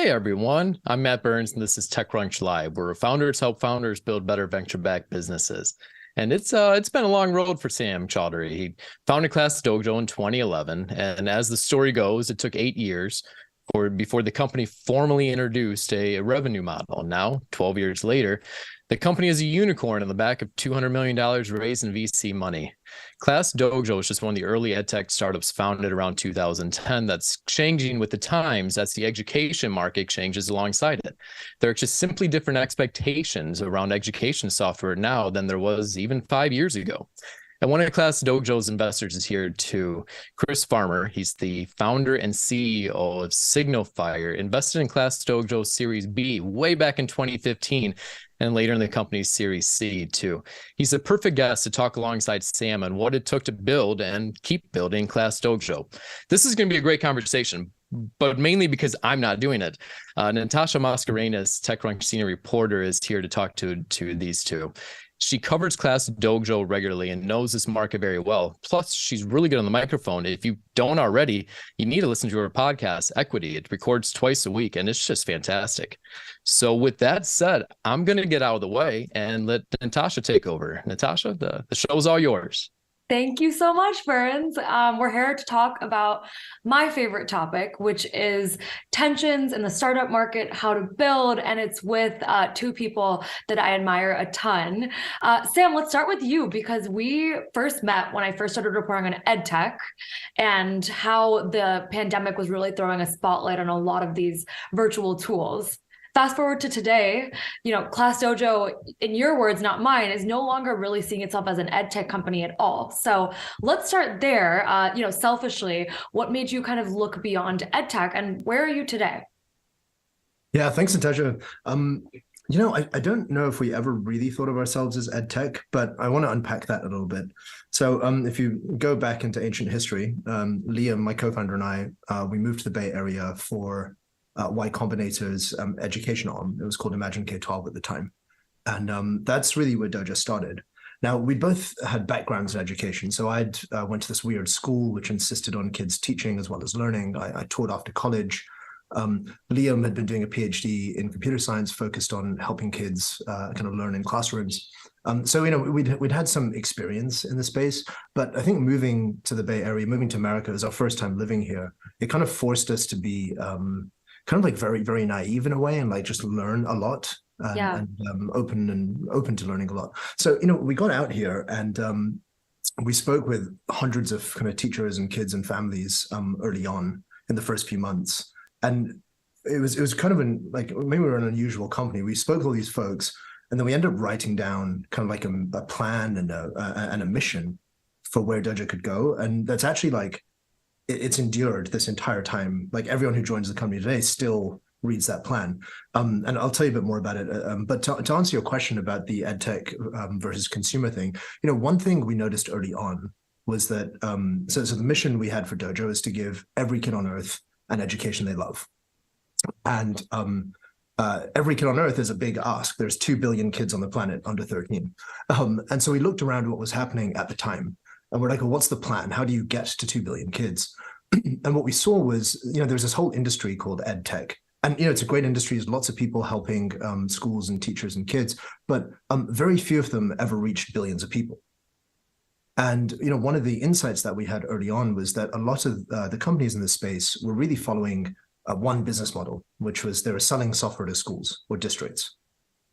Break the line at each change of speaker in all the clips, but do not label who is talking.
Hey everyone, I'm Matt Burns and this is TechCrunch Live, where founders help founders build better venture-backed businesses. And it's been a long road for Sam Chaudhary. He founded ClassDojo in 2011, and as the story goes, it took 8 years before the company formally introduced a revenue model. Now, 12 years later, the company is a unicorn on the back of $200 million raised in VC money. ClassDojo is just one of the early edtech startups founded around 2010 that's changing with the times as the education market changes alongside it. There are just simply different expectations around education software now than there was even 5 years ago. And one of ClassDojo's investors is here too, Chris Farmer. He's the founder and CEO of SignalFire, invested in ClassDojo Series B way back in 2015, and later in the company's Series C too. He's a perfect guest to talk alongside Sam on what it took to build and keep building ClassDojo. This is going to be a great conversation, but mainly because I'm not doing it. Natasha Mascarenas, TechCrunch senior reporter, is here to talk to these two. She covers ClassDojo regularly and knows this market very well. Plus, she's really good on the microphone. If you don't already, you need to listen to her podcast, Equity. It records twice a week, and it's just fantastic. So with that said, I'm going to get out of the way and let Natasha take over. Natasha, the show's all yours.
Thank you so much, Burns. We're here to talk about my favorite topic, which is tensions in the startup market, how to build, and it's with two people that I admire a ton. Sam, let's start with you, because we first met when I first started reporting on EdTech and how the pandemic was really throwing a spotlight on a lot of these virtual tools. Fast forward to today, ClassDojo, in your words, not mine, is no longer really seeing itself as an ed tech company at all. So let's start there. Selfishly, what made you kind of look beyond ed tech, and where are you today?
Yeah, thanks, Natasha. I don't know if we ever really thought of ourselves as ed tech, but I want to unpack that a little bit. So if you go back into ancient history, Liam, my co-founder, and I, we moved to the Bay Area for Y Combinator's education arm. It was called Imagine K-12 at the time. And that's really where Dojo started. Now, we both had backgrounds in education. So I went to this weird school which insisted on kids teaching as well as learning. I taught after college. Liam had been doing a PhD in computer science focused on helping kids kind of learn in classrooms. We'd had some experience in the space, but I think moving to the Bay Area, moving to America as our first time living here, it kind of forced us to be kind of like very, very naive in a way, and like just learn a lot and open to learning a lot. So, we got out here and we spoke with hundreds of kind of teachers and kids and families early on in the first few months. And it was kind of maybe we were an unusual company. We spoke to all these folks, and then we ended up writing down kind of like a plan and a mission for where Dojo could go. And that's actually it's endured this entire time. Like everyone who joins the company today still reads that plan. And I'll tell you a bit more about it. But to answer your question about the edtech versus consumer thing, one thing we noticed early on was that, so the mission we had for Dojo is to give every kid on earth an education they love. And every kid on earth is a big ask. There's 2 billion kids on the planet under 13. And so we looked around what was happening at the time. And we're like, well, what's the plan? How do you get to 2 billion kids? And what we saw was, there's this whole industry called ed tech. And, it's a great industry. There's lots of people helping schools and teachers and kids, but very few of them ever reached billions of people. And, one of the insights that we had early on was that a lot of the companies in this space were really following one business model, which was they were selling software to schools or districts.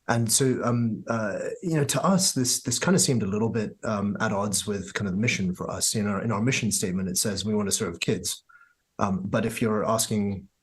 And so, to us, this kind of seemed a little bit at odds with kind of the mission for us. In our mission statement, it says we want to serve kids. But if you're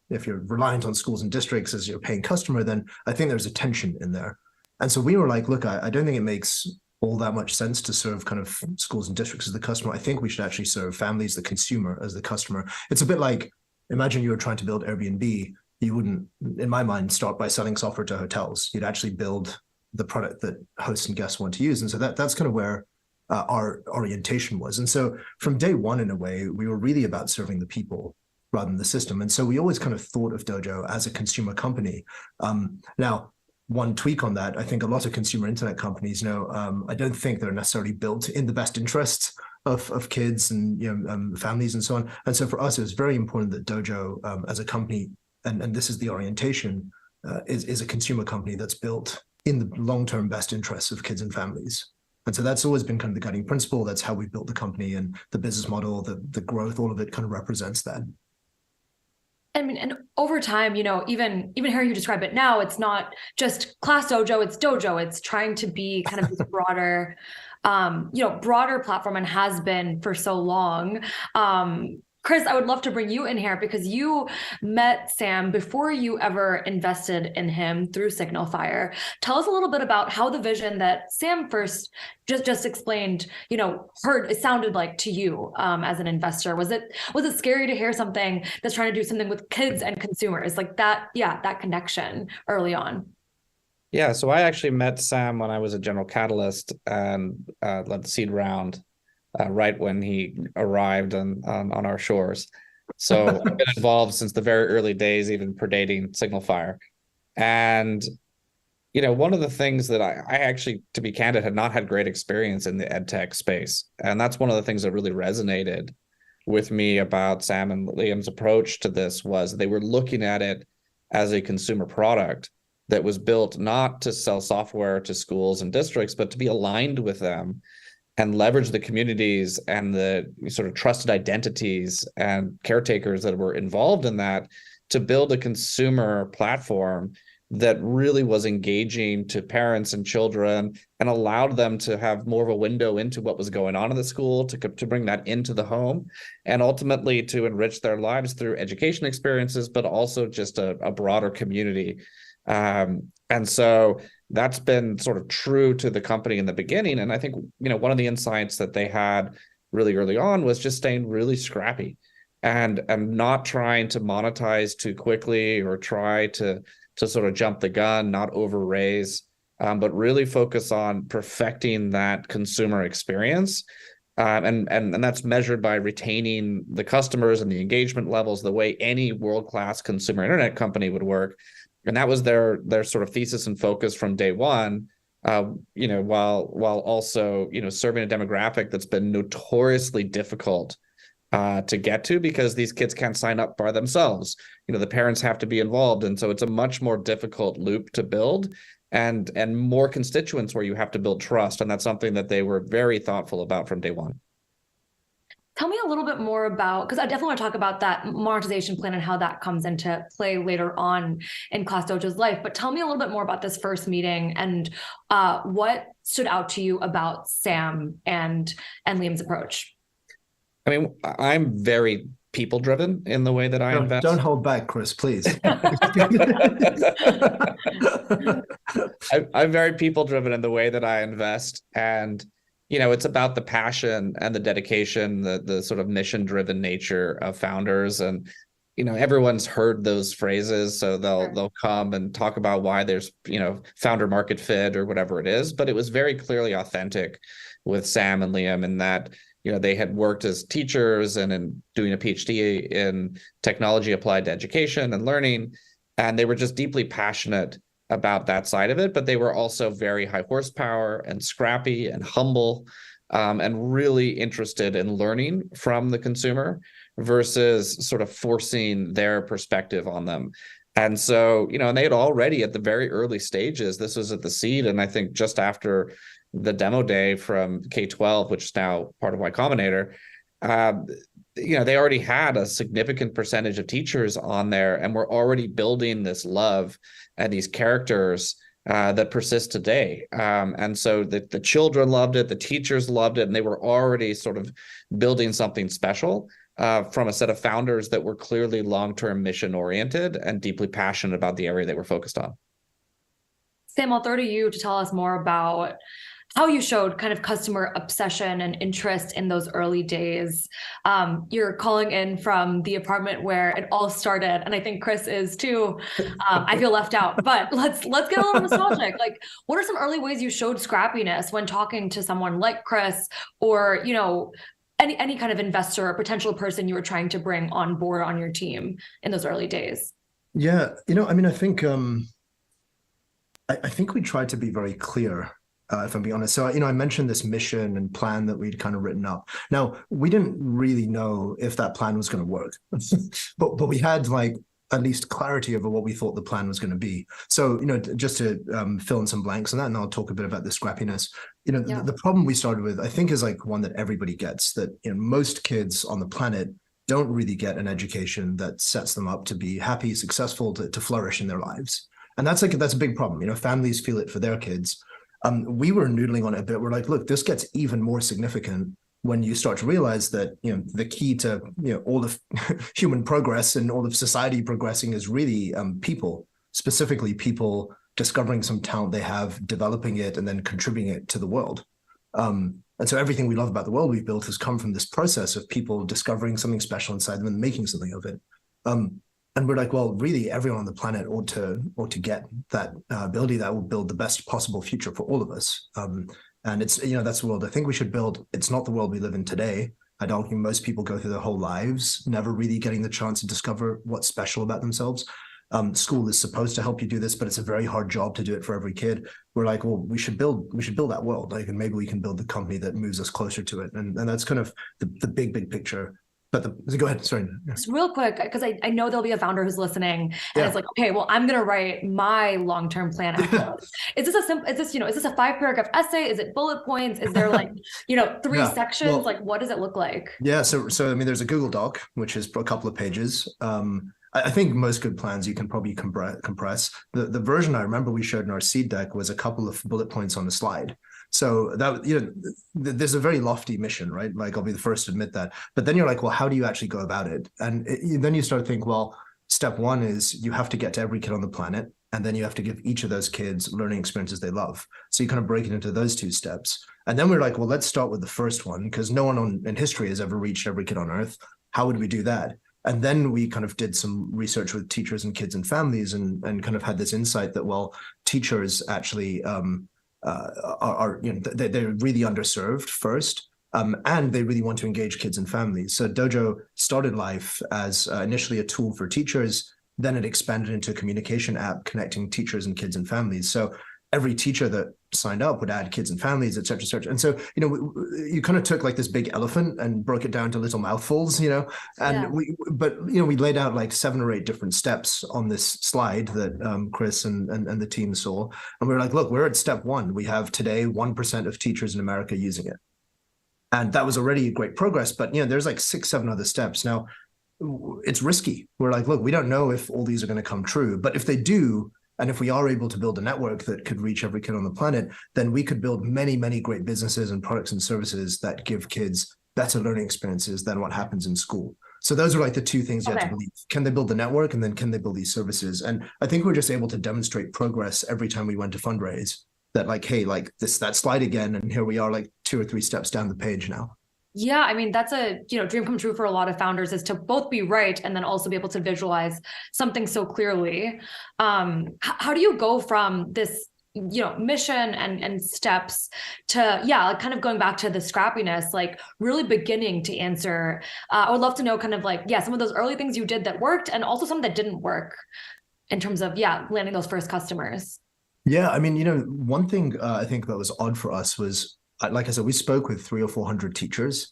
reliant on schools and districts as your paying customer, then I think there's a tension in there. And so we were like, look, I don't think it makes all that much sense to serve kind of schools and districts as the customer. I think we should actually serve families, the consumer, as the customer. It's a bit like, imagine you were trying to build Airbnb. You wouldn't, in my mind, start by selling software to hotels. You'd actually build the product that hosts and guests want to use. And so that's kind of where our orientation was. And so from day one, in a way, we were really about serving the people rather than the system. And so we always kind of thought of Dojo as a consumer company. Now, one tweak on that, I think a lot of consumer internet companies, I don't think they're necessarily built in the best interests of kids and families and so on. And so for us, it was very important that Dojo as a company and this is the orientation, is a consumer company that's built in the long-term best interests of kids and families. And so that's always been kind of the guiding principle. That's how we built the company, and the business model, the growth, all of it kind of represents that.
I mean, and over time, even hearing you describe it now, it's not just ClassDojo, it's Dojo. It's trying to be kind of this broader, broader platform, and has been for so long. Chris, I would love to bring you in here because you met Sam before you ever invested in him through Signal Fire. Tell us a little bit about how the vision that Sam first just explained, it sounded like to you as an investor. Was it scary to hear something that's trying to do something with kids and consumers like that? Yeah, that connection early on.
Yeah, so I actually met Sam when I was at General Catalyst and led the seed round. Right when he arrived on our shores. So I've been involved since the very early days, even predating Signal Fire. And, one of the things that I actually, to be candid, had not had great experience in the ed tech space. And that's one of the things that really resonated with me about Sam and Liam's approach to this was they were looking at it as a consumer product that was built not to sell software to schools and districts, but to be aligned with them and leverage the communities and the sort of trusted identities and caretakers that were involved in that to build a consumer platform that really was engaging to parents and children and allowed them to have more of a window into what was going on in the school, to bring that into the home, and ultimately to enrich their lives through education experiences, but also just a broader community. And so that's been sort of true to the company in the beginning. And I think, one of the insights that they had really early on was just staying really scrappy and not trying to monetize too quickly or try to sort of jump the gun, not over raise, but really focus on perfecting that consumer experience. And that's measured by retaining the customers and the engagement levels the way any world-class consumer internet company would work. And that was their sort of thesis and focus from day one, while also, serving a demographic that's been notoriously difficult to get to because these kids can't sign up by themselves. The parents have to be involved. And so it's a much more difficult loop to build and more constituents where you have to build trust. And that's something that they were very thoughtful about from day one.
Tell me a little bit more about, because I definitely want to talk about that monetization plan and how that comes into play later on in ClassDojo's life. But tell me a little bit more about this first meeting and what stood out to you about Sam and Liam's approach.
I mean,
I'm very people-driven in the way that I invest.
Don't hold back, Chris, please.
I'm very people-driven in the way that I invest, and it's about the passion and the dedication, the sort of mission-driven nature of founders. And, everyone's heard those phrases, so they'll come and talk about why there's, founder market fit or whatever it is. But it was very clearly authentic with Sam and Liam in that, they had worked as teachers and in doing a PhD in technology applied to education and learning. And they were just deeply passionate about that side of it, but they were also very high horsepower and scrappy and humble, and really interested in learning from the consumer versus sort of forcing their perspective on them. And so, and they had already at the very early stages, this was at the seed, and I think just after the demo day from K-12, which is now part of Y Combinator, they already had a significant percentage of teachers on there and were already building this love and these characters that persist today. And so the children loved it, the teachers loved it, and they were already sort of building something special from a set of founders that were clearly long-term mission-oriented and deeply passionate about the area they were focused on.
Sam, I'll throw to you to tell us more about how you showed kind of customer obsession and interest in those early days. You're calling in from the apartment where it all started, and I think Chris is too. I feel left out, but let's get a little nostalgic. Like, what are some early ways you showed scrappiness when talking to someone like Chris, or any kind of investor or potential person you were trying to bring on board on your team in those early days?
Yeah, I think I think we tried to be very clear. If I'm being honest. So, I mentioned this mission and plan that we'd kind of written up. Now, we didn't really know if that plan was going to work, but we had at least clarity over what we thought the plan was going to be. So, just to fill in some blanks on that, and I'll talk a bit about the scrappiness. The problem we started with, I think, is like one that everybody gets, that most kids on the planet don't really get an education that sets them up to be happy, successful, to flourish in their lives. And that's a big problem. Families feel it for their kids. We were noodling on it a bit. We're like, look, this gets even more significant when you start to realize that the key to all of human progress and all of society progressing is really people, specifically people discovering some talent they have, developing it, and then contributing it to the world. And so everything we love about the world we've built has come from this process of people discovering something special inside them and making something of it. And we're like, well, really, everyone on the planet ought to get that ability that will build the best possible future for all of us. And it's, that's the world I think we should build. It's not the world we live in today. I don't think most people go through their whole lives never really getting the chance to discover what's special about themselves. School is supposed to help you do this, but it's a very hard job to do it for every kid. We're like, well, we should build that world. Like, and maybe we can build the company that moves us closer to it. And that's kind of the big picture. But go ahead. Sorry.
Just real quick, because I know there'll be a founder who's listening and it's like, okay, well, I'm going to write my long-term plan. Is this a 5-paragraph essay? Is it bullet points? Is there like, 3 sections? Well, like, what does it look like?
Yeah. So, I mean, there's a Google Doc, which is a couple of pages. I think most good plans you can probably compress. The version I remember we showed in our seed deck was a couple of bullet points on a slide. So that, there's a very lofty mission, right? Like, I'll be the first to admit that. But then you're like, well, how do you actually go about it? And then you start to think, well, step 1 is you have to get to every kid on the planet. And then you have to give each of those kids learning experiences they love. So you kind of break it into those 2 steps. And then we're like, well, let's start with the first one, because no one in history has ever reached every kid on Earth. How would we do that? And then we kind of did some research with teachers and kids and families and kind of had this insight that, well, teachers actually they're really underserved first, and they really want to engage kids and families. So Dojo started life as initially a tool for teachers, then it expanded into a communication app connecting teachers and kids and families. So every teacher that signed up would add kids and families, et cetera, et cetera. And so, you kind of took like this big elephant and broke it down to little mouthfuls, and we laid out like 7 or 8 different steps on this slide that Chris and the team saw. And we were like, look, we're at step 1. We have today 1% of teachers in America using it. And that was already great progress, but there's like 6, 7 other steps. Now, it's risky. We're like, look, we don't know if all these are going to come true, but if they do, and if we are able to build a network that could reach every kid on the planet, then we could build many, many great businesses and products and services that give kids better learning experiences than what happens in school. So those are like the 2 things you have to believe. Can they build the network, and then can they build these services? And I think we're just able to demonstrate progress every time we went to fundraise, that like, hey, like that slide again, and here we are like 2 or 3 steps down the page now.
Yeah, I mean, that's a dream come true for a lot of founders, is to both be right and then also be able to visualize something so clearly. How do you go from this mission and steps to like kind of going back to the scrappiness, like really beginning to answer? I would love to know kind of like some of those early things you did that worked, and also some that didn't work in terms of landing those first customers.
Yeah, I mean, one thing I think that was odd for us was, like I said, we spoke with 300 or 400 teachers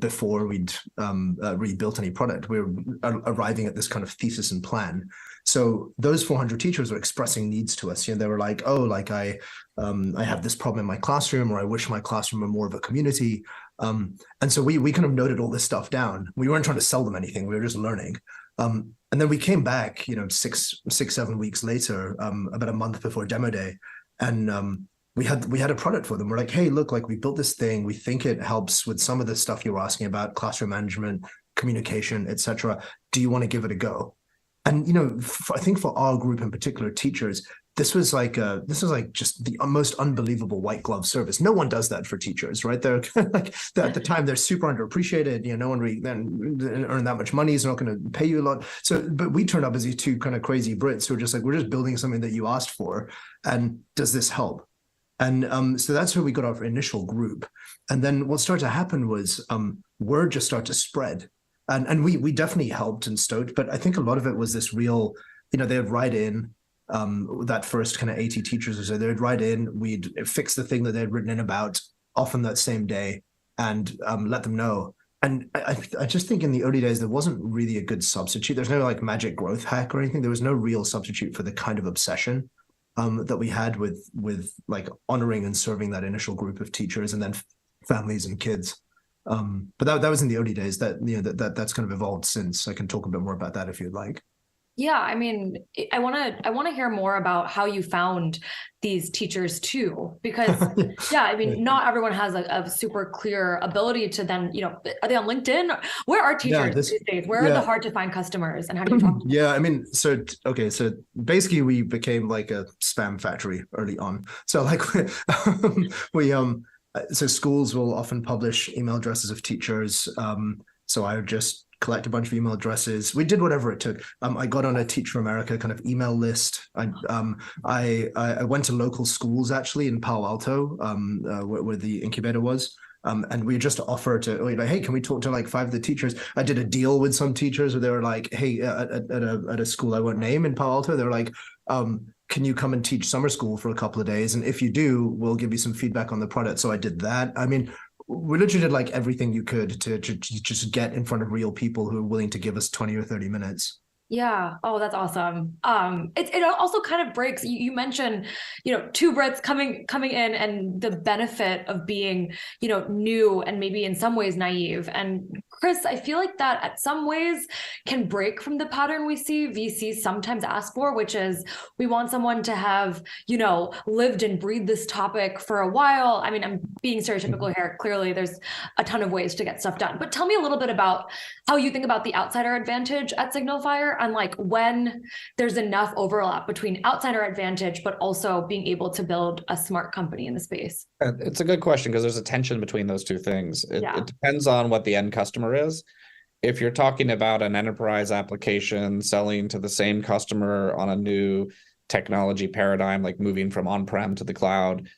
before we'd really built any product. We were arriving at this kind of thesis and plan. So those 400 teachers were expressing needs to us. They were like, oh, like I have this problem in my classroom, or I wish my classroom were more of a community. And so we kind of noted all this stuff down. We weren't trying to sell them anything. We were just learning. And then we came back, 6-7 weeks later, about a month before demo day, and we had a product for them. We're like, hey, look, like we built this thing. We think it helps with some of the stuff you were asking about, classroom management, communication, et cetera. Do you want to give it a go? And, I think for our group in particular, teachers, this was like just the most unbelievable white glove service. No one does that for teachers, right? They're like, at the time, they're super underappreciated. No one really then earn that much money. Is not going to pay you a lot. So, but we turned up as these 2 kind of crazy Brits who are just like, we're just building something that you asked for. And does this help? And so that's where we got our initial group. And then what started to happen was word just started to spread. And we definitely helped and stoked, but I think a lot of it was this real, they'd write in, that first kind of 80 teachers or so, they'd write in, we'd fix the thing that they'd written in about, often that same day, and let them know. And I just think in the early days, there wasn't really a good substitute. There's no like magic growth hack or anything. There was no real substitute for the kind of obsession that we had with like honoring and serving that initial group of teachers and then families and kids. But that was in the early days. That that's kind of evolved since. I can talk a bit more about that if you'd like.
Yeah, I mean, I want to hear more about how you found these teachers too, because yeah, I mean, not everyone has a super clear ability to then, are they on LinkedIn? Where are teachers these days? Where are the hard to find customers, and how do you talk to them?
Yeah, I mean, so basically we became like a spam factory early on. So like so schools will often publish email addresses of teachers. So I would just collect a bunch of email addresses. We did whatever it took. I got on a Teach for America kind of email list. I went to local schools actually in Palo Alto, where the incubator was. And we just offer to like, hey, can we talk to like 5 of the teachers? I did a deal with some teachers where they were like, hey, at a school I won't name in Palo Alto, they were like, can you come and teach summer school for a couple of days? And if you do, we'll give you some feedback on the product. So I did that. I mean, we literally did like everything you could to just get in front of real people who are willing to give us 20 or 30 minutes.
Yeah. Oh, that's awesome. It also kind of breaks. You mentioned, 2 Brits coming in and the benefit of being, new and maybe in some ways naive. And Chris, I feel like that at some ways can break from the pattern we see VCs sometimes ask for, which is we want someone to have, lived and breathed this topic for a while. I mean, I'm being stereotypical here. Clearly, there's a ton of ways to get stuff done. But tell me a little bit about how you think about the outsider advantage at Signalfire, and like when there's enough overlap between outsider advantage, but also being able to build a smart company in the space.
It's a good question because there's a tension between those two things. It depends on what the end customer is. If you're talking about an enterprise application selling to the same customer on a new technology paradigm, like moving from on-prem to the cloud,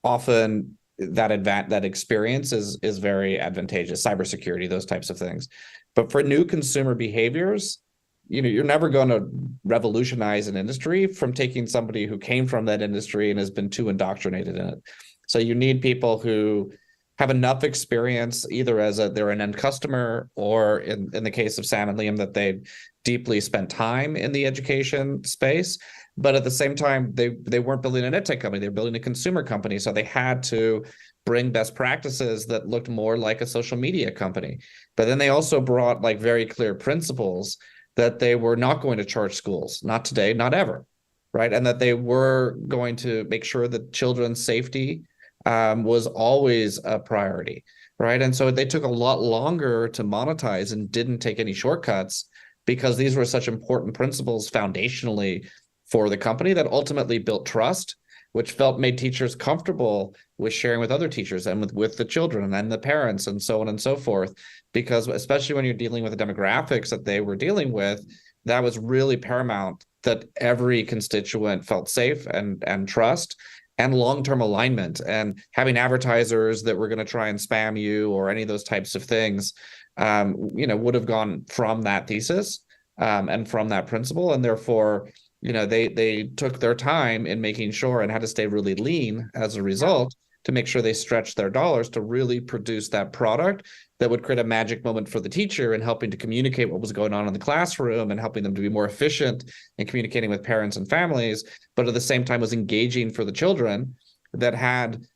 often that experience is very advantageous. Cybersecurity, those types of things. But for new consumer behaviors, you're never going to revolutionize an industry from taking somebody who came from that industry and has been too indoctrinated in it. So you need people who have enough experience, either as they're an end customer, or in the case of Sam and Liam, that they've deeply spent time in the education space. But at the same time, they weren't building an ed tech company, they were building a consumer company. So they had to bring best practices that looked more like a social media company. But then they also brought like very clear principles that they were not going to charge schools, not today, not ever, right? And that they were going to make sure that children's safety was always a priority, right? And so they took a lot longer to monetize and didn't take any shortcuts because these were such important principles foundationally for the company that ultimately built trust, which made teachers comfortable with sharing with other teachers and with the children and the parents and so on and so forth. Because especially when you're dealing with the demographics that they were dealing with, that was really paramount, that every constituent felt safe and trust and long-term alignment, and having advertisers that were going to try and spam you or any of those types of things, would have gone from that thesis and from that principle. And therefore, they took their time in making sure and had to stay really lean as a result to make sure they stretched their dollars to really produce that product that would create a magic moment for the teacher in helping to communicate what was going on in the classroom and helping them to be more efficient in communicating with parents and families, but at the same time was engaging for the children that had,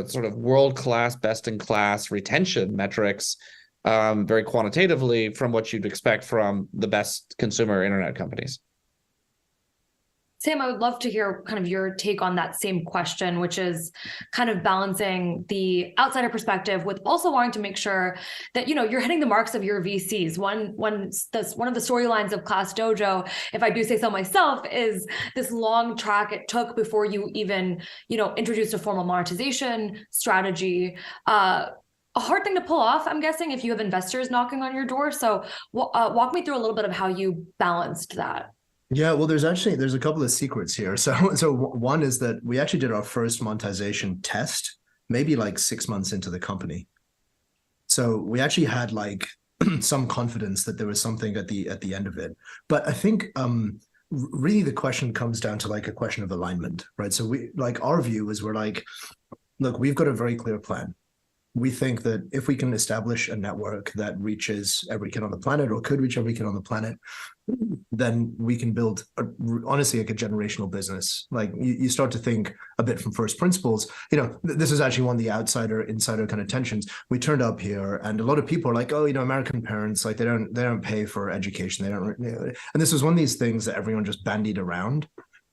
sort of world-class, best-in-class retention metrics, very quantitatively from what you'd expect from the best consumer internet companies.
Sam, I would love to hear kind of your take on that same question, which is kind of balancing the outsider perspective with also wanting to make sure that, you're hitting the marks of your VCs. One of the storylines of ClassDojo, if I do say so myself, is this long track it took before you even, introduced a formal monetization strategy. A hard thing to pull off, I'm guessing, if you have investors knocking on your door. So walk me through a little bit of how you balanced that.
Yeah, well, there's a couple of secrets here. So one is that we actually did our first monetization test maybe like 6 months into the company. So we actually had like some confidence that there was something at the end of it. But I think really the question comes down to like a question of alignment, right? So we like our view is we're like, look, we've got a very clear plan. we think that if we can establish a network that reaches every kid on the planet, or could reach every kid on the planet, then we can build honestly like a generational business. Like you start to think a bit from first principles. This is actually one of the insider kind of tensions. We turned up here, and a lot of people are like, oh, American parents, like they don't pay for education. They don't, and this was one of these things that everyone just bandied around.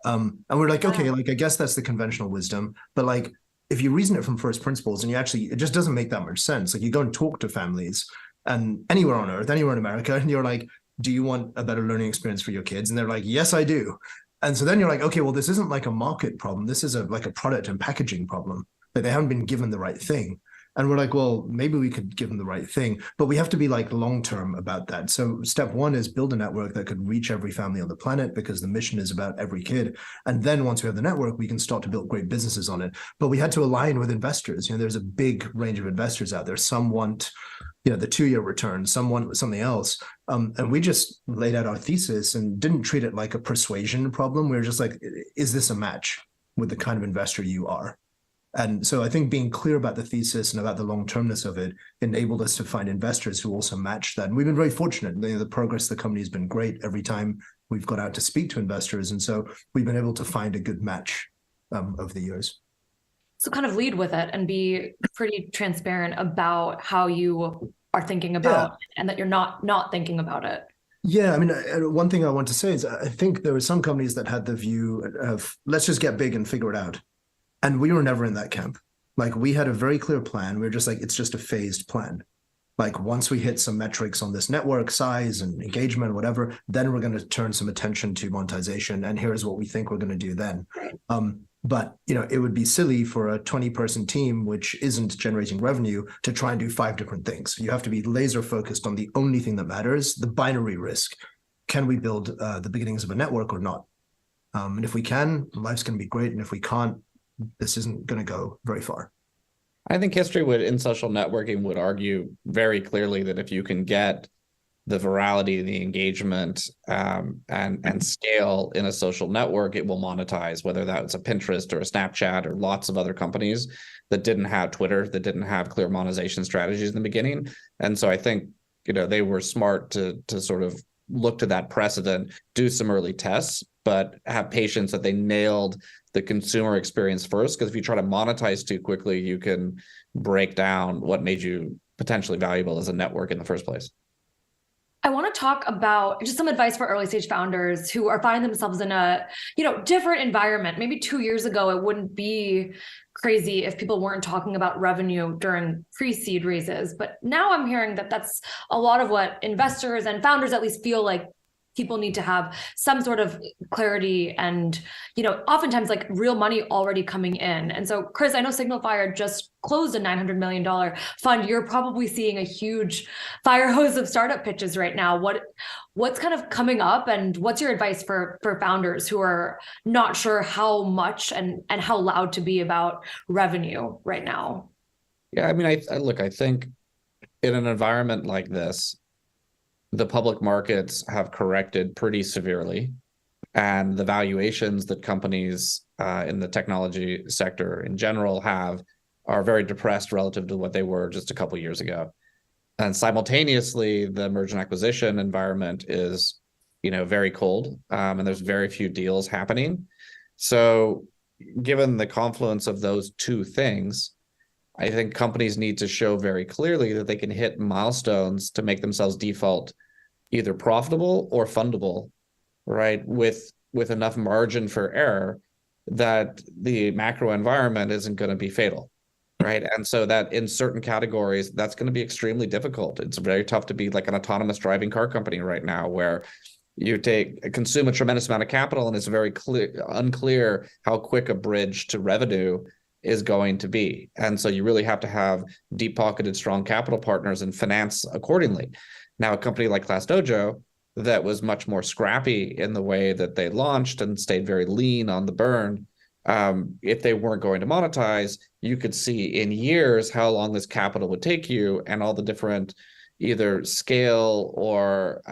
And we're like, okay, like I guess that's the conventional wisdom, but like if you reason it from first principles, and it just doesn't make that much sense. Like you go and talk to families, and anywhere on earth, anywhere in America, and you're like, do you want a better learning experience for your kids? And they're like, yes, I do. And so then you're like, okay, well, this isn't like a market problem. This is like a product and packaging problem. Like they haven't been given the right thing. And we're like, well, maybe we could give them the right thing, but we have to be like long-term about that. So step one is build a network that could reach every family on the planet, because the mission is about every kid. And then once we have the network, we can start to build great businesses on it. But we had to align with investors. There's a big range of investors out there. Some want, the 2-year return, some want something else. And we just laid out our thesis and didn't treat it like a persuasion problem. We were just like, is this a match with the kind of investor you are? And so I think being clear about the thesis and about the long-termness of it enabled us to find investors who also matched that. And we've been very fortunate. The progress of the company has been great every time we've got out to speak to investors. And so we've been able to find a good match over the years.
So kind of lead with it and be pretty transparent about how you are thinking about it, and that you're not thinking about it.
Yeah, I mean, one thing I want to say is I think there were some companies that had the view of, let's just get big and figure it out. And we were never in that camp. Like we had a very clear plan. We were just like, it's just a phased plan. Like once we hit some metrics on this network size and engagement, whatever, then we're going to turn some attention to monetization. And here's what we think we're going to do then. But it would be silly for a 20-person team, which isn't generating revenue, to try and do 5 different things. You have to be laser focused on the only thing that matters, the binary risk. Can we build the beginnings of a network or not? And if we can, life's going to be great. And if we can't, this isn't going to go very far.
I think history in social networking would argue very clearly that if you can get the virality, the engagement, and scale in a social network, it will monetize, whether that's a Pinterest or a Snapchat or lots of other companies that didn't have Twitter, that didn't have clear monetization strategies in the beginning. And so I think, they were smart to sort of look to that precedent, do some early tests, but have patience that they nailed the consumer experience first. Because if you try to monetize too quickly, you can break down what made you potentially valuable as a network in the first place.
I want to talk about just some advice for early stage founders who are finding themselves in a, different environment. Maybe 2 years ago, it wouldn't be crazy if people weren't talking about revenue during pre-seed raises. But now I'm hearing that that's a lot of what investors and founders at least feel like people need to have some sort of clarity and, oftentimes like real money already coming in. And so, Chris, I know Signal Fire just closed a $900 million fund. You're probably seeing a huge fire hose of startup pitches right now. What's kind of coming up, and what's your advice for founders who are not sure how much and how loud to be about revenue right now?
Yeah, I mean, I think in an environment like this, the public markets have corrected pretty severely, and the valuations that companies in the technology sector in general are very depressed relative to what they were just a couple of years ago. And simultaneously, the merger and acquisition environment is, very cold, and there's very few deals happening. So given the confluence of those two things, I think companies need to show very clearly that they can hit milestones to make themselves default either profitable or fundable, right? With enough margin for error that the macro environment isn't going to be fatal, right? And so that in certain categories, that's going to be extremely difficult. It's very tough to be like an autonomous driving car company right now, where you consume a tremendous amount of capital, and it's very unclear how quick a bridge to revenue is going to be. And so you really have to have deep-pocketed, strong capital partners and finance accordingly. Now, a company like ClassDojo that was much more scrappy in the way that they launched and stayed very lean on the burn, if they weren't going to monetize, you could see in years how long this capital would take you, and all the different either scale or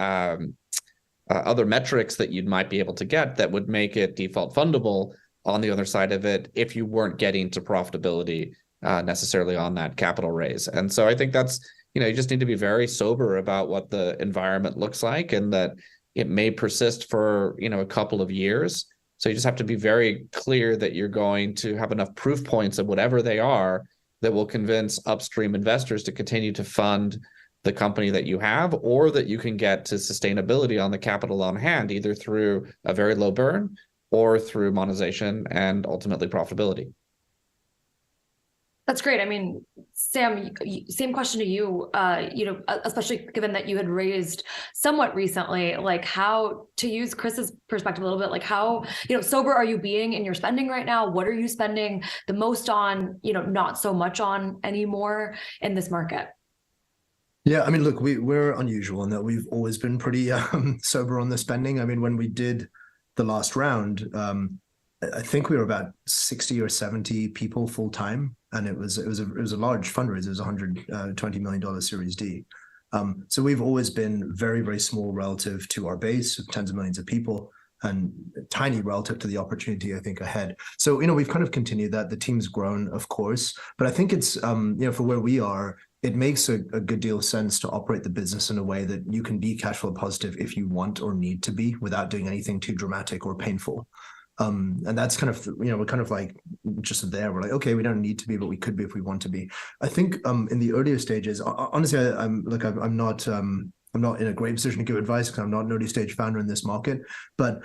other metrics that you might be able to get that would make it default fundable on the other side of it if you weren't getting to profitability necessarily on that capital raise. And so I think that's, you just need to be very sober about what the environment looks like, and that it may persist for, a couple of years. So you just have to be very clear that you're going to have enough proof points of whatever they are that will convince upstream investors to continue to fund the company that you have, or that you can get to sustainability on the capital on hand, either through a very low burn or through monetization and ultimately profitability.
That's great. I mean, Sam, same question to you, especially given that you had raised somewhat recently, like how, to use Chris's perspective a little bit, like how, sober are you being in your spending right now? What are you spending the most on, not so much on anymore in this market?
Yeah, I mean, look, we're unusual in that we've always been pretty sober on the spending. I mean, when we did the last round, I think we were about 60 or 70 people full time, and it was a large fundraiser. It was $120 million Series D. So we've always been very, very small relative to our base of tens of millions of people, and tiny relative to the opportunity I think ahead. So we've kind of continued that. The team's grown, of course, but I think it's for where we are, it makes a good deal of sense to operate the business in a way that you can be cash flow positive if you want or need to be, without doing anything too dramatic or painful. And that's kind of, we're kind of like just there. We're like, okay, we don't need to be, but we could be if we want to be. I think in the earlier stages, honestly, I'm not in a great position to give advice because I'm not an early stage founder in this market, but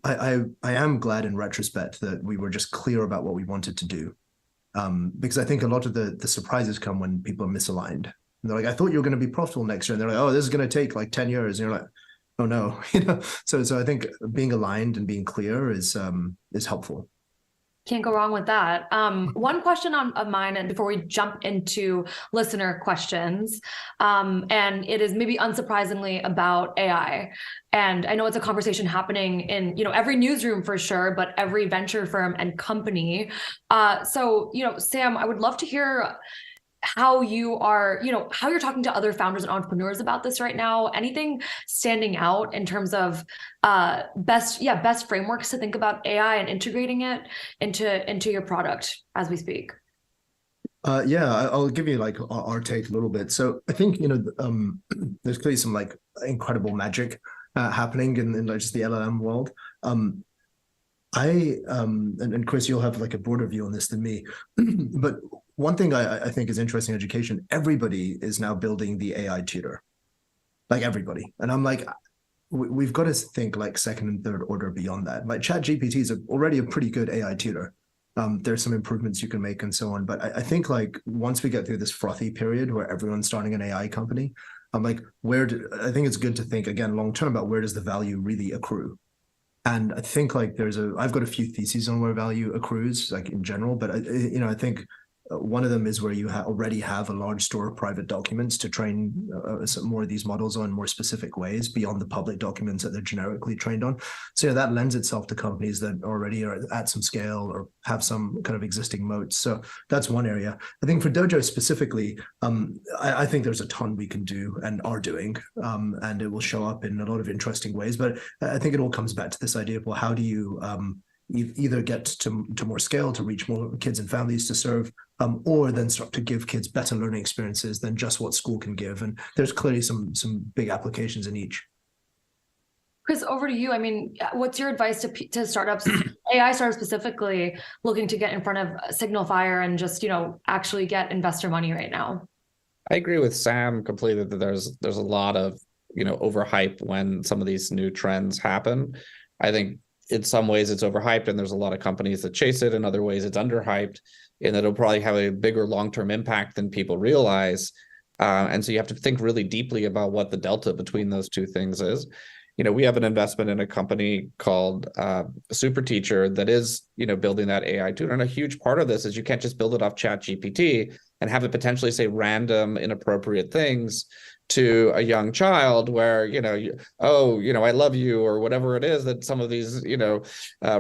I am glad in retrospect that we were just clear about what we wanted to do. Because I think a lot of the surprises come when people are misaligned. And they're like, I thought you were going to be profitable next year. And they're like, oh, this is going to take like 10 years. And you're like, oh no, So I think being aligned and being clear is helpful.
Can't go wrong with that. One question of mine, and before we jump into listener questions, and it is maybe unsurprisingly about AI. And I know it's a conversation happening in, every newsroom for sure, but every venture firm and company. So, Sam, I would love to hear how you are, how you're talking to other founders and entrepreneurs about this right now. Anything standing out in terms of best frameworks to think about AI and integrating it into your product as we speak?
I'll give you like our take a little bit. So I think, there's clearly some like incredible magic happening in like just the LLM world. And Chris, you'll have like a broader view on this than me, but one thing I think is interesting in education, everybody is now building the AI tutor, like everybody. And I'm like, we've got to think like second and third order beyond that. Like ChatGPT is already a pretty good AI tutor. There's some improvements you can make and so on. But I think like once we get through this frothy period where everyone's starting an AI company, I'm like, I think it's good to think again, long-term about where does the value really accrue? And I think like I've got a few theses on where value accrues, like in general, but I think one of them is where you already have a large store of private documents to train some more of these models on more specific ways beyond the public documents that they're generically trained on. So that lends itself to companies that already are at some scale or have some kind of existing moats. So that's one area. I think for Dojo specifically, I think there's a ton we can do and are doing, and it will show up in a lot of interesting ways. But I think it all comes back to this idea of, well, how do you either get to more scale to reach more kids and families to serve, or then start to give kids better learning experiences than just what school can give. And there's clearly some big applications in each.
Chris, over to you. I mean, what's your advice to startups, AI startups specifically, looking to get in front of Signal Fire and just, actually get investor money right now?
I agree with Sam completely that there's a lot of, overhype when some of these new trends happen. I think in some ways it's overhyped and there's a lot of companies that chase it. In other ways it's underhyped, and it'll probably have a bigger long-term impact than people realize. And so you have to think really deeply about what the delta between those two things is. We have an investment in a company called Super Teacher that is, building that AI tutor. And a huge part of this is you can't just build it off ChatGPT and have it potentially say random, inappropriate things to a young child where, I love you, or whatever it is that some of these,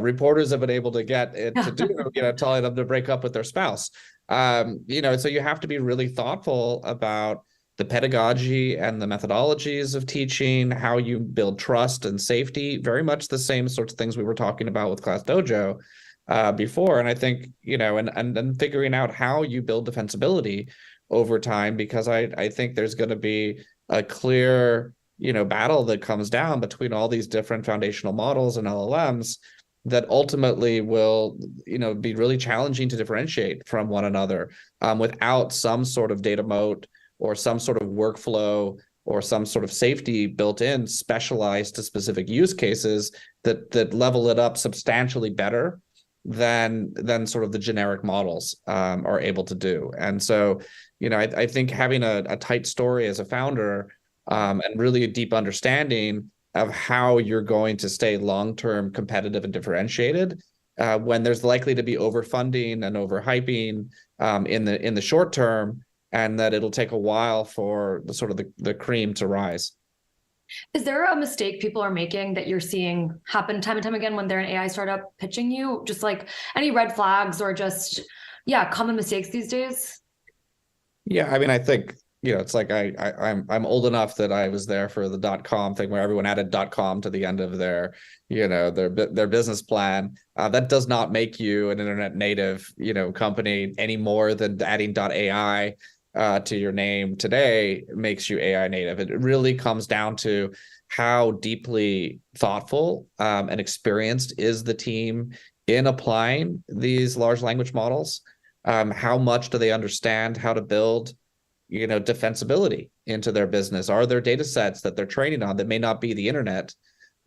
reporters have been able to get it to do, telling them to break up with their spouse. So you have to be really thoughtful about the pedagogy and the methodologies of teaching, how you build trust and safety, very much the same sorts of things we were talking about with ClassDojo. before. And I think, and then figuring out how you build defensibility over time, because I think there's going to be a clear, battle that comes down between all these different foundational models and LLMs that ultimately will, be really challenging to differentiate from one another without some sort of data moat or some sort of workflow or some sort of safety built in, specialized to specific use cases that level it up substantially better than sort of the generic models are able to do. And so, I think having a tight story as a founder and really a deep understanding of how you're going to stay long-term competitive and differentiated when there's likely to be overfunding and overhyping in the short term, and that it'll take a while for the sort of the cream to rise.
Is there a mistake people are making that you're seeing happen time and time again when they're an AI startup pitching you? Just like any red flags or just, common mistakes these days?
Yeah, I mean, I think, it's like I'm old enough that I was there for the .com thing where everyone added .com to the end of their, their business plan. That does not make you an internet native, company any more than adding .ai to your name today makes you AI native. It really comes down to how deeply thoughtful and experienced is the team in applying these large language models. How much do they understand how to build, defensibility into their business? Are there data sets that they're training on that may not be the internet,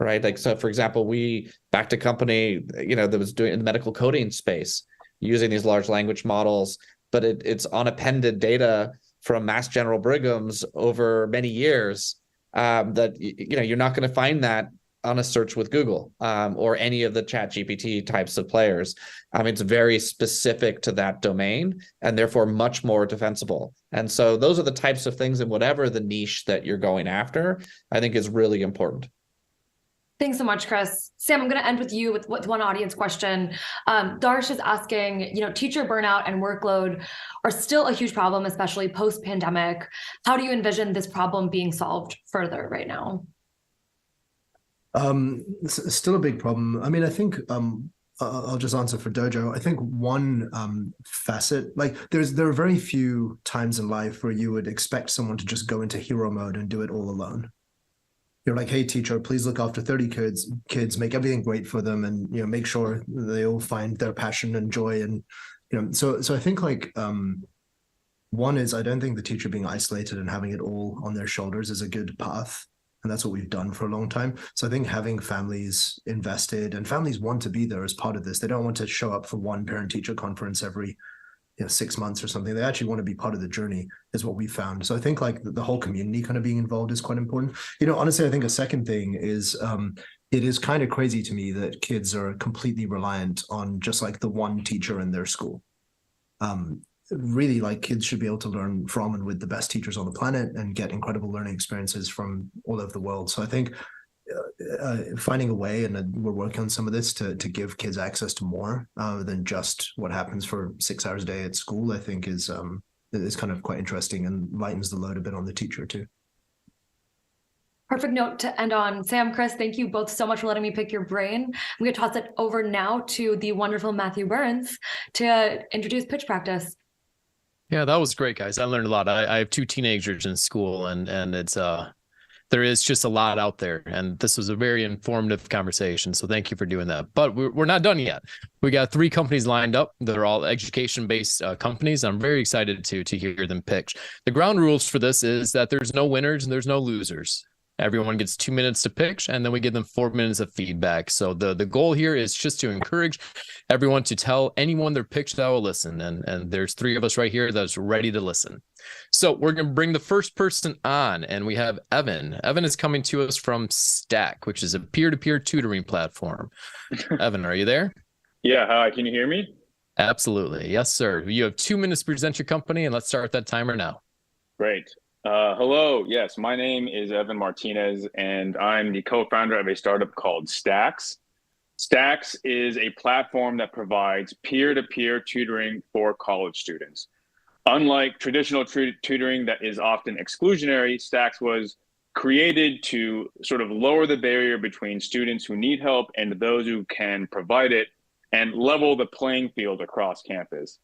right? Like, so for example, we backed a company, that was doing in the medical coding space using these large language models, but it's unappended data from Mass General Brigham's over many years that, you're not going to find that on a search with Google or any of the ChatGPT types of players. It's very specific to that domain and therefore much more defensible. And so those are the types of things, and whatever the niche that you're going after, I think is really important.
Thanks so much, Chris. Sam, I'm going to end with you with one audience question. Darsh is asking, teacher burnout and workload are still a huge problem, especially post-pandemic. How do you envision this problem being solved further right now?
It's still a big problem. I mean, I think I'll just answer for Dojo. I think one facet, like there are very few times in life where you would expect someone to just go into hero mode and do it all alone. You're like, hey, teacher, please look after 30 kids, make everything great for them, and make sure they all find their passion and joy. And so I think like one is, I don't think the teacher being isolated and having it all on their shoulders is a good path. And that's what we've done for a long time. So I think having families invested, and families want to be there as part of this. They don't want to show up for one parent-teacher conference every 6 months or something. They actually want to be part of the journey, is what we found. So I think like the whole community kind of being involved is quite important. Honestly, I think a second thing is it is kind of crazy to me that kids are completely reliant on just like the one teacher in their school. Really, like, kids should be able to learn from and with the best teachers on the planet and get incredible learning experiences from all over the world. So I think finding a way, and we're working on some of this, to give kids access to more than just what happens for 6 hours a day at school, I think is kind of quite interesting and lightens the load a bit on the teacher too.
Perfect note to end on. Sam, Chris, thank you both so much for letting me pick your brain. I'm going to toss it over now to the wonderful Matthew Burns to introduce pitch practice.
Yeah, that was great, guys. I learned a lot. I have 2 teenagers in school, and it's there is just a lot out there, and this was a very informative conversation. So thank you for doing that. But we're not done yet. We got 3 companies lined up that are all education-based companies. I'm very excited to hear them pitch. The ground rules for this is that there's no winners and there's no losers. Everyone gets 2 minutes to pitch, and then we give them 4 minutes of feedback. So the goal here is just to encourage everyone to tell anyone their pitch that will listen. And there's 3 of us right here that's ready to listen. So we're going to bring the first person on, and we have Evan. Evan is coming to us from Stack, which is a peer-to-peer tutoring platform. Evan, are you there?
Yeah. Hi. Can you hear me?
Absolutely. Yes, sir. You have 2 minutes to present your company, and let's start that timer now.
Great. Hello. Yes, my name is Evan Martinez, and I'm the co-founder of a startup called Stacks. Stacks is a platform that provides peer-to-peer tutoring for college students. Unlike traditional tutoring that is often exclusionary, Stacks was created to sort of lower the barrier between students who need help and those who can provide it, and level the playing field across campus.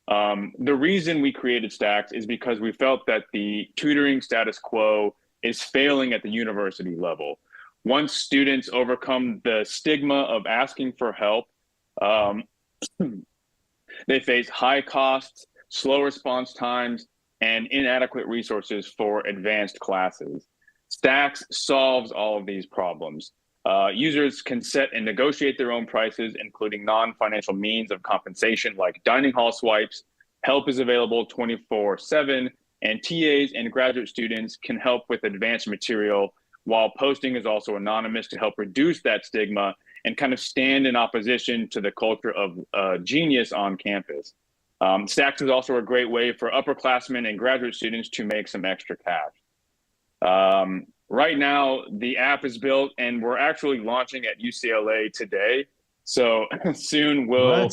The reason we created Stacks is because we felt that the tutoring status quo is failing at the university level. Once students overcome the stigma of asking for help, they face high costs, slow response times, and inadequate resources for advanced classes. Stacks solves all of these problems. Users can set and negotiate their own prices, including non-financial means of compensation like dining hall swipes. Help is available 24/7, and TAs and graduate students can help with advanced material, while posting is also anonymous to help reduce that stigma and kind of stand in opposition to the culture of genius on campus. Stacks is also a great way for upperclassmen and graduate students to make some extra cash. Right now, the app is built and we're actually launching at UCLA today. So soon we'll,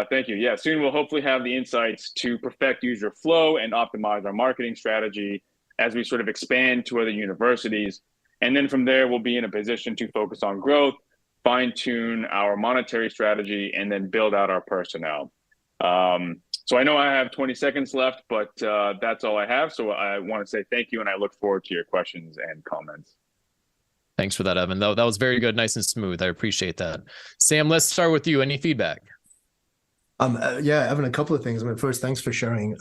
thank you. Yeah, soon we'll hopefully have the insights to perfect user flow and optimize our marketing strategy as we sort of expand to other universities. And then from there, we'll be in a position to focus on growth, fine-tune our monetary strategy, and then build out our personnel. So I know I have 20 seconds left, but that's all I have. So I want to say thank you, and I look forward to your questions and comments.
Thanks for that, Evan. That was very good, nice and smooth. I appreciate that. Sam, let's start with you. Any feedback?
Yeah, Evan, a couple of things. I mean, first, thanks for sharing.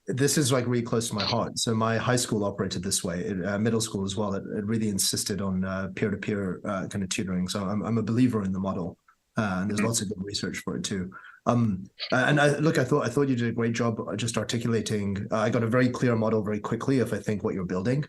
This is like really close to my heart. So my high school operated this way, middle school as well. It really insisted on peer-to-peer kind of tutoring. So I'm a believer in the model, and there's lots of good research for it too. And I thought you did a great job just articulating. I got a very clear model very quickly of I think what you're building.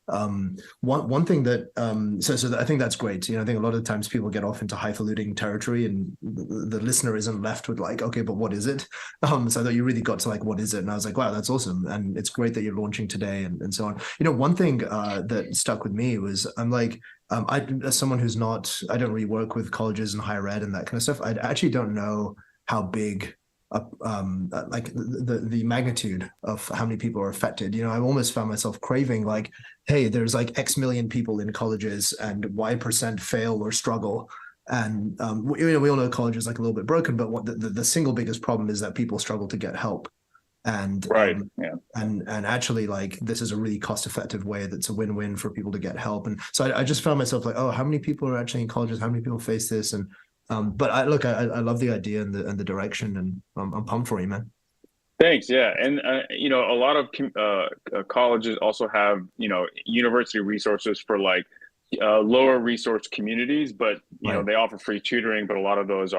One thing that I think that's great. I think a lot of times people get off into highfalutin territory, and the listener isn't left with like, okay, but what is it? So I thought you really got to like, what is it? And I was like, wow, that's awesome, and it's great that you're launching today, and so on. One thing that stuck with me was I'm like, as someone who's not, I don't really work with colleges and higher ed and that kind of stuff. I actually don't know how big like the magnitude of how many people are affected. I almost found myself craving like, hey, there's like X million people in colleges and Y% fail or struggle. And we all know college is like a little bit broken, but what the single biggest problem is that people struggle to get help. And and actually like this is a really cost-effective way that's a win-win for people to get help. And so I just found myself like, oh, how many people are actually in colleges? How many people face this? And but I love the idea and the direction, and I'm pumped for you, man.
Thanks. Yeah. And, a lot of colleges also have, university resources for like lower resource communities, but, they offer free tutoring, but a lot of those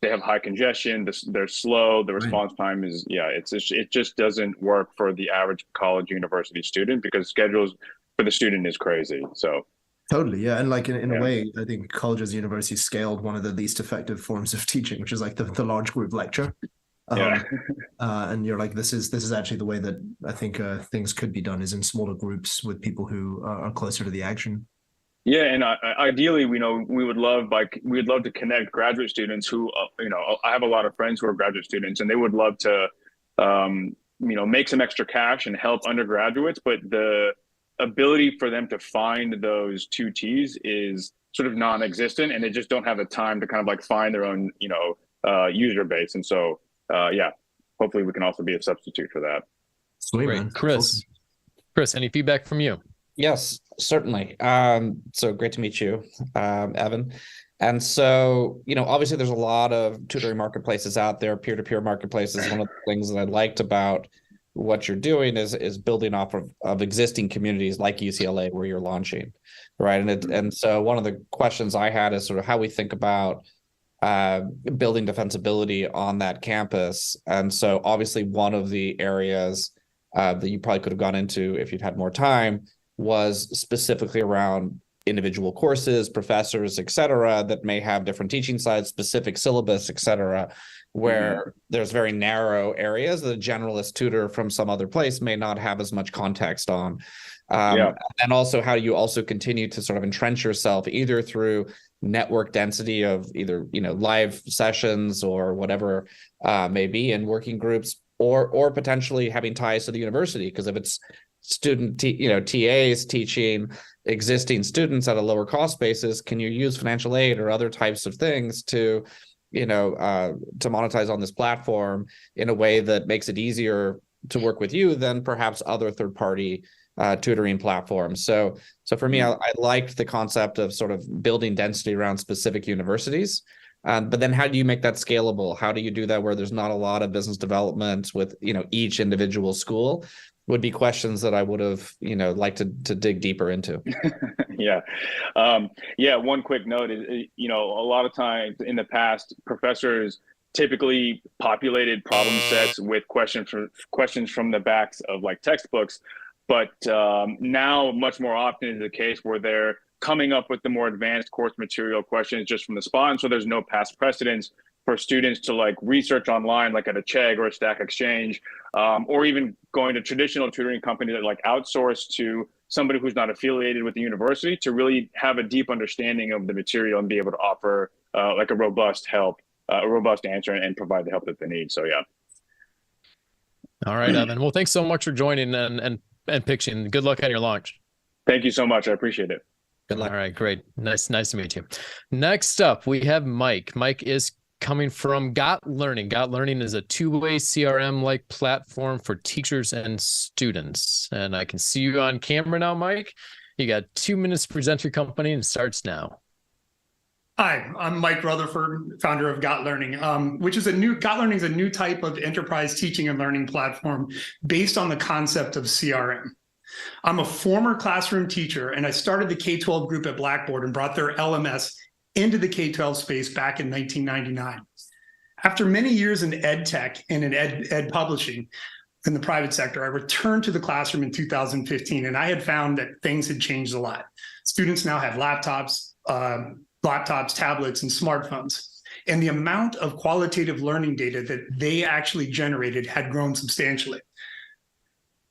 they have high congestion, they're slow, the response time is, it just doesn't work for the average college university student because schedules for the student is crazy. So.
Totally, yeah, and like in a way, I think colleges and universities scaled one of the least effective forms of teaching, which is like the large group lecture. And you're like, this is actually the way that I think things could be done, is in smaller groups with people who are closer to the action. Yeah,
and ideally, we would love to connect graduate students who, I have a lot of friends who are graduate students, and they would love to, make some extra cash and help undergraduates, but the ability for them to find those two T's is sort of non-existent, and they just don't have the time to kind of like find their own, user base. And so, hopefully we can also be a substitute for that.
Sweet,
great,
man.
Chris, any feedback from you?
Yes, certainly. So great to meet you, Evan. And so, obviously there's a lot of tutoring marketplaces out there, peer-to-peer marketplaces. One of the things that I liked about what you're doing is building off of existing communities like UCLA where you're launching, right? And so one of the questions I had is sort of how we think about building defensibility on that campus. And so obviously one of the areas that you probably could have gone into if you'd had more time was specifically around individual courses, professors, et cetera, that may have different teaching sides, specific syllabus, et cetera, where there's very narrow areas that a generalist tutor from some other place may not have as much context on. And also how you also continue to sort of entrench yourself either through network density of either, live sessions or whatever may be in working groups, or potentially having ties to the university. Because if it's TAs teaching existing students at a lower cost basis, can you use financial aid or other types of things to to monetize on this platform in a way that makes it easier to work with you than perhaps other third-party tutoring platforms. So for me, I liked the concept of sort of building density around specific universities. But then how do you make that scalable? How do you do that where there's not a lot of business development with, each individual school? Would be questions that I would have, liked to dig deeper into.
Yeah. One quick note is, a lot of times in the past, professors typically populated problem sets with questions from the backs of like textbooks. But now much more often is the case where they're coming up with the more advanced course material questions just from the spot. And so there's no past precedence for students to like research online, like at a Chegg or a Stack Exchange, or even going to traditional tutoring companies that like outsource to somebody who's not affiliated with the university to really have a deep understanding of the material and be able to offer like a robust answer and provide the help that they need. So yeah.
All right, Evan. Well, thanks so much for joining and pitching. Good luck on your launch.
Thank you so much. I appreciate it.
Good luck.
All right, great. Nice to meet you. Next up, we have Mike. Mike is coming from GotLearning. GotLearning is a two-way CRM-like platform for teachers and students. And I can see you on camera now, Mike. You got 2 minutes to present your company, and it starts now.
Hi, I'm Mike Rutherford, founder of GotLearning, which is GotLearning is a new type of enterprise teaching and learning platform based on the concept of CRM. I'm a former classroom teacher, and I started the K-12 group at Blackboard and brought their LMS into the K-12 space back in 1999. After many years in ed tech and in ed publishing in the private sector, I returned to the classroom in 2015, and I had found that things had changed a lot. Students now have laptops, tablets, and smartphones. And the amount of qualitative learning data that they actually generated had grown substantially.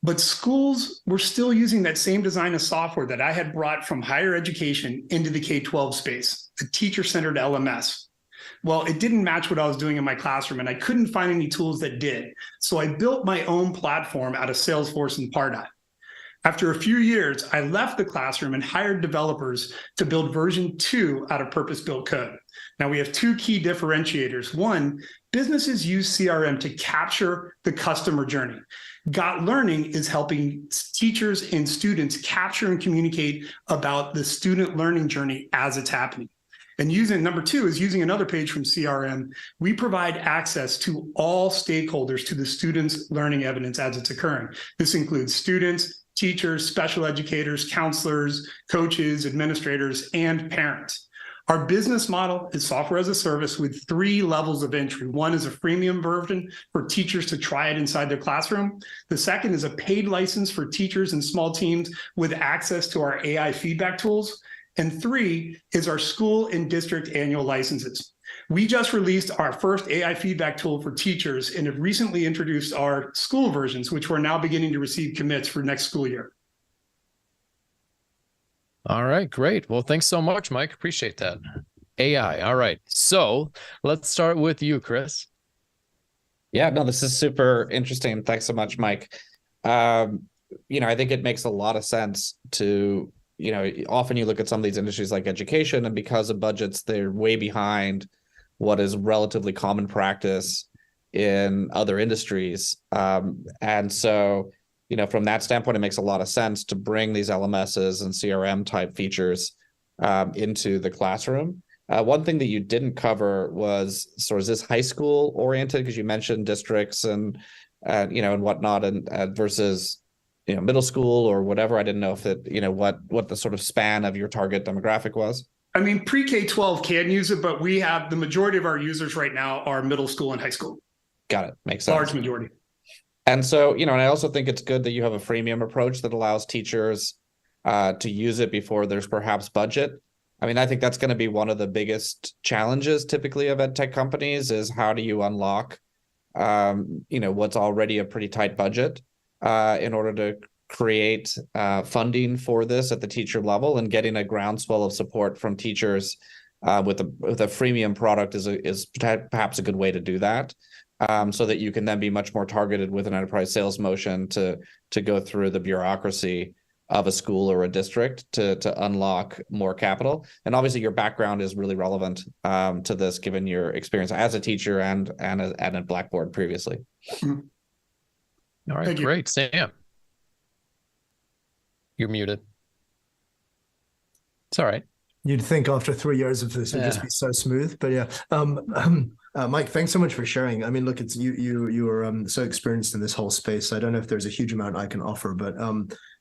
But schools were still using that same design of software that I had brought from higher education into the K-12 space, the teacher-centered LMS. Well, it didn't match what I was doing in my classroom, and I couldn't find any tools that did. So I built my own platform out of Salesforce and Pardot. After a few years, I left the classroom and hired developers to build version 2 out of purpose-built code. Now, we have 2 key differentiators. One, businesses use CRM to capture the customer journey. GotLearning is helping teachers and students capture and communicate about the student learning journey as it's happening. And number 2 is using another page from CRM. We provide access to all stakeholders to the students' learning evidence as it's occurring. This includes students, teachers, special educators, counselors, coaches, administrators, and parents. Our business model is software as a service with 3 levels of entry. One is a freemium version for teachers to try it inside their classroom. The second is a paid license for teachers and small teams with access to our AI feedback tools. And 3 is our school and district annual licenses. We just released our first AI feedback tool for teachers and have recently introduced our school versions, which we're now beginning to receive commits for next school year.
All right, great. Well, thanks so much, Mike. Appreciate that. AI. All right. So let's start with you, Chris.
Yeah, no, this is super interesting. Thanks so much, Mike. I think it makes a lot of sense to, often you look at some of these industries like education, and because of budgets, they're way behind what is relatively common practice in other industries. And so, from that standpoint, it makes a lot of sense to bring these LMSs and CRM type features into the classroom. One thing that you didn't cover was is this high school oriented? Because you mentioned districts and whatnot, and versus middle school or whatever. I didn't know if it what the sort of span of your target demographic was.
I mean, pre-K-12 can use it, but we have the majority of our users right now are middle school and high school.
Got it. Makes sense.
Large majority.
And so, and I also think it's good that you have a freemium approach that allows teachers to use it before there's perhaps budget. I mean, I think that's going to be one of the biggest challenges typically of ed tech companies is how do you unlock, what's already a pretty tight budget in order to create funding for this at the teacher level, and getting a groundswell of support from teachers with a freemium product is perhaps a good way to do that. So that you can then be much more targeted with an enterprise sales motion to go through the bureaucracy of a school or a district to unlock more capital. And obviously your background is really relevant to this, given your experience as a teacher and at Blackboard previously.
All right, great. Sam, you're muted. It's all right.
You'd think after 3 years of this, it'd just be so smooth, but yeah. Mike, thanks so much for sharing. I mean, look, it's you are so experienced in this whole space. I don't know if there's a huge amount I can offer, but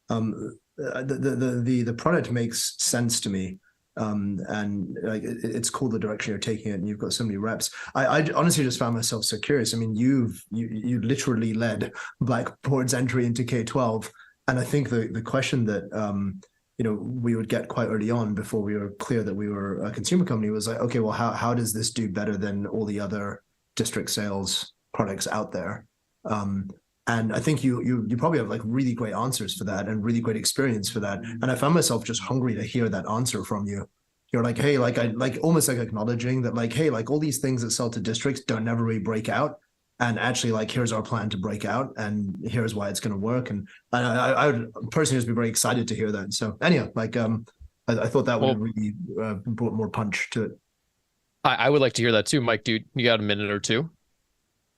the product makes sense to me, and like it's cool the direction you're taking it, and you've got so many reps. I honestly just found myself so curious. I mean, you literally led Blackboard's entry into K-12, and I think the question that we would get quite early on before we were clear that we were a consumer company was like, okay, well, how does this do better than all the other district sales products out there? And I think you probably have like really great answers for that and really great experience for that. And I found myself just hungry to hear that answer from you. You're like, hey, almost like acknowledging that, like, hey, like all these things that sell to districts don't never really break out. And actually, like, here's our plan to break out, and here's why it's going to work. And I would personally just be very excited to hear that. So anyhow, like, I thought that would really brought more punch to it.
I would like to hear that too, Mike. Dude, you got a minute or two?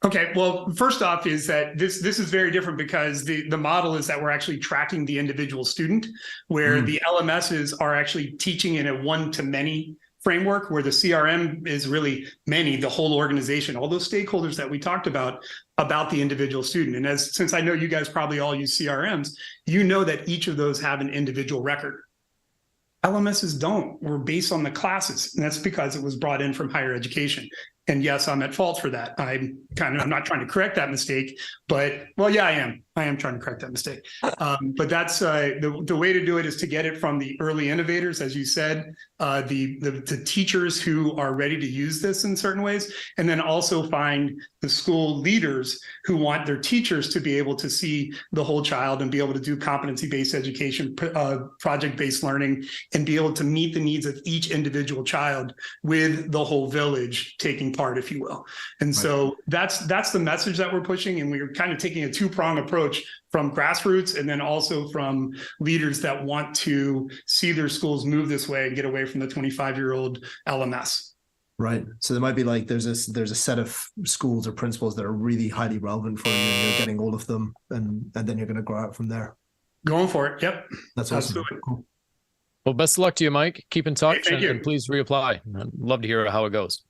Okay, well, first off is that this is very different because the model is that we're actually tracking the individual student, where the LMSs are actually teaching in a one-to-many framework, where the CRM is really many, the whole organization, all those stakeholders that we talked about the individual student. And since I know you guys probably all use CRMs, you know that each of those have an individual record. LMSs don't. We're based on the classes, and that's because it was brought in from higher education. And yes, I'm at fault for that. I'm not trying to correct that mistake, but well, yeah, I am. I am trying to correct that mistake. But that's the way to do it, is to get it from the early innovators, as you said, the teachers who are ready to use this in certain ways, and then also find the school leaders who want their teachers to be able to see the whole child and be able to do competency-based education, project-based learning, and be able to meet the needs of each individual child with the whole village taking part, if you will. And so that's the message that we're pushing, and we're kind of taking a two-pronged approach from grassroots and then also from leaders that want to see their schools move this way and get away from the 25-year-old LMS.
Right. So there might be like there's a set of schools or principles that are really highly relevant for you, and you're getting all of them, and then you're going to grow out from there.
Going for it. Yep.
That's awesome.
Cool.
Well, best of luck to you, Mike. Keep in touch,
and
please reapply. I'd love to hear how it goes.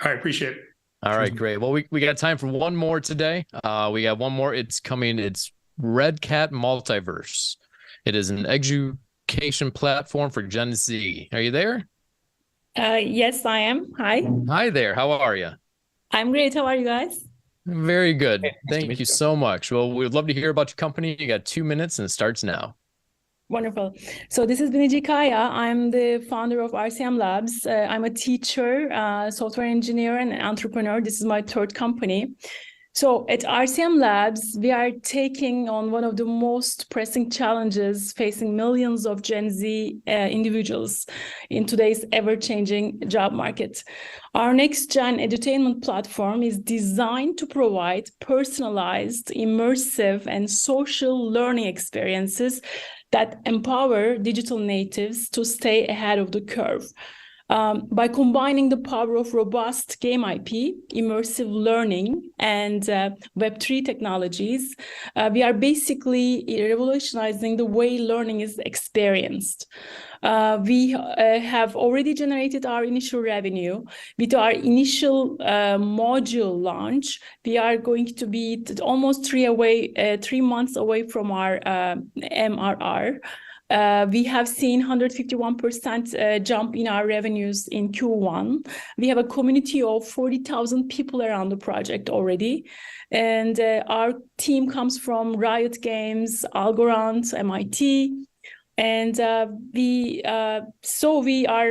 All right. Appreciate it.
All right, great. Well, we got time for one more today. We got one more. It's coming. It's Red Cat Multiverse. It is an education platform for Gen Z. Are you there?
Yes, I am. Hi.
Hi there. How are you?
I'm great. How are you guys?
Very good.
Hey, nice
Thank you so much. Well, we'd love to hear about your company. You got 2 minutes, and it starts now.
Wonderful. So this is Biniji Kaya. I'm the founder of RCM Labs. I'm a teacher, software engineer, and an entrepreneur. This is my third company. So at RCM Labs, we are taking on one of the most pressing challenges facing millions of Gen Z individuals in today's ever-changing job market. Our next-gen edutainment platform is designed to provide personalized, immersive, and social learning experiences that empower digital natives to stay ahead of the curve. By combining the power of robust game IP, immersive learning, and Web3 technologies, we are basically revolutionizing the way learning is experienced. We have already generated our initial revenue. With our initial module launch, we are going to be almost 3 months away from our MRR. We have seen 151% jump in our revenues in Q1. We have a community of 40,000 people around the project already. And our team comes from Riot Games, Algorand, MIT. And we are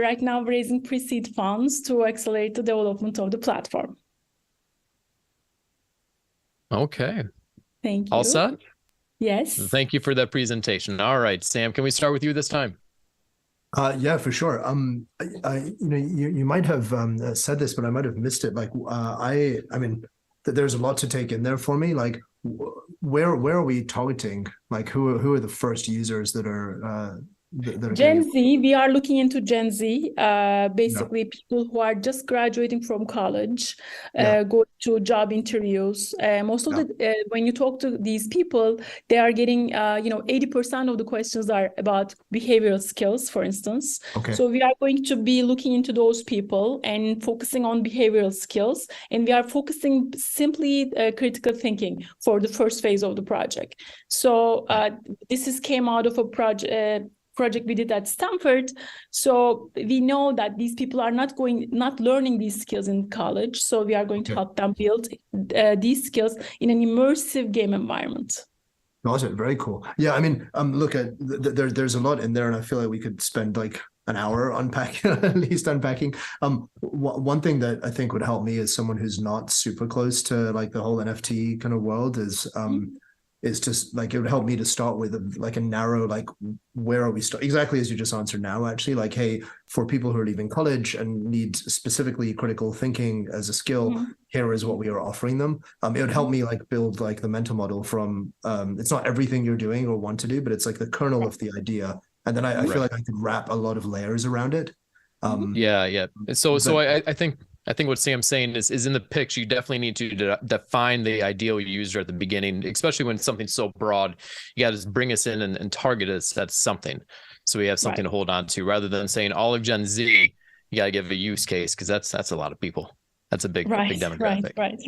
right now raising pre-seed funds to accelerate the development of the platform.
Okay.
Thank you.
All set?
Yes.
Thank you for that presentation. All right, Sam, can we start with you this time?
Yeah, for sure. You might have said this, but I might have missed it. Like, I mean, there's a lot to take in there for me. Like, where are we targeting? Like who are the first users that are
Gen Z, we are looking into Gen Z, basically people who are just graduating from college, go to job interviews. Most of the, when you talk to these people, they are getting, 80% of the questions are about behavioral skills, for instance.
Okay.
So we are going to be looking into those people and focusing on behavioral skills. And we are focusing simply critical thinking for the first phase of the project. So this came out of a project we did at Stanford. So we know that these people are not learning these skills in college. So we are going to help them build these skills in an immersive game environment.
Awesome. Very cool. Yeah, I mean, look at there's a lot in there, and I feel like we could spend like an hour unpacking, at least unpacking. One thing that I think would help me as someone who's not super close to like the whole NFT kind of world is it's just like it would help me to start with a narrow, like, where are we exactly as you just answered now, actually, like, hey, for people who are leaving college and need specifically critical thinking as a skill, here is what we are offering them. It would help me like build like the mental model from it's not everything you're doing or want to do, but it's like the kernel of the idea, and then I feel like I could wrap a lot of layers around it.
So I think what Sam's saying is in the pitch, you definitely need to define the ideal user at the beginning, especially when something's so broad. You got to just bring us in and target us at something, so we have something to hold on to, rather than saying all of Gen Z. You got to give a use case, because that's a lot of people. That's a big demographic.
Right.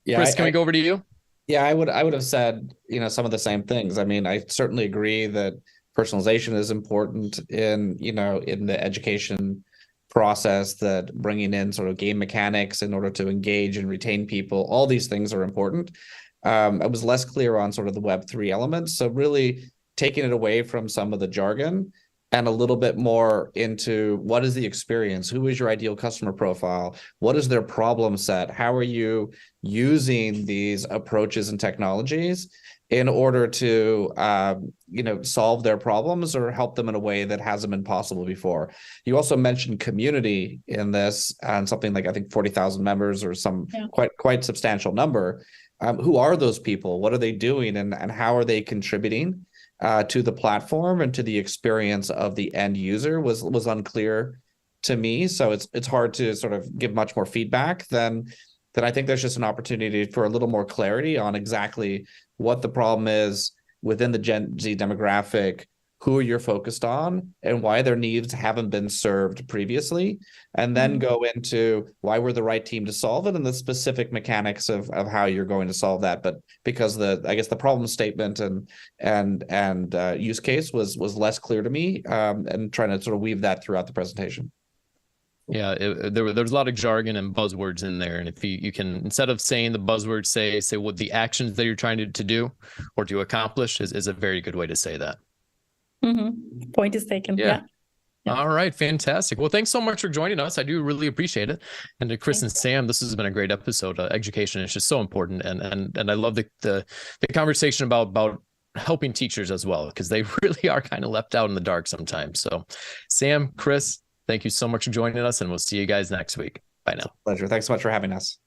Yeah,
Chris, can we go over to you?
Yeah, I would have said some of the same things. I mean, I certainly agree that personalization is important in the education process, that bringing in sort of game mechanics in order to engage and retain people, all these things are important. I was less clear on sort of the Web3 elements. So really taking it away from some of the jargon and a little bit more into what is the experience? Who is your ideal customer profile? What is their problem set? How are you using these approaches and technologies in order to solve their problems or help them in a way that hasn't been possible before? You also mentioned community in this, and something like, I think, 40,000 members or some quite substantial number. Who are those people? What are they doing, and how are they contributing to the platform and to the experience of the end user was unclear to me. So it's hard to sort of give much more feedback than I think there's just an opportunity for a little more clarity on exactly what the problem is within the Gen Z demographic, who you're focused on, and why their needs haven't been served previously, and then go into why we're the right team to solve it and the specific mechanics of how you're going to solve that. But because the problem statement and use case was less clear to me, and trying to sort of weave that throughout the presentation.
Yeah, there's a lot of jargon and buzzwords in there, and if you can, instead of saying the buzzwords, say what the actions that you're trying to do or to accomplish is a very good way to say that.
Point is taken. Yeah.
All right, fantastic. Well, thanks so much for joining us. I do really appreciate it. And to Chris and Sam, this has been a great episode. Education is just so important, and I love the conversation about helping teachers as well, because they really are kind of left out in the dark sometimes. So, Sam, Chris, thank you so much for joining us, and we'll see you guys next week. Bye now.
Pleasure. Thanks so much for having us.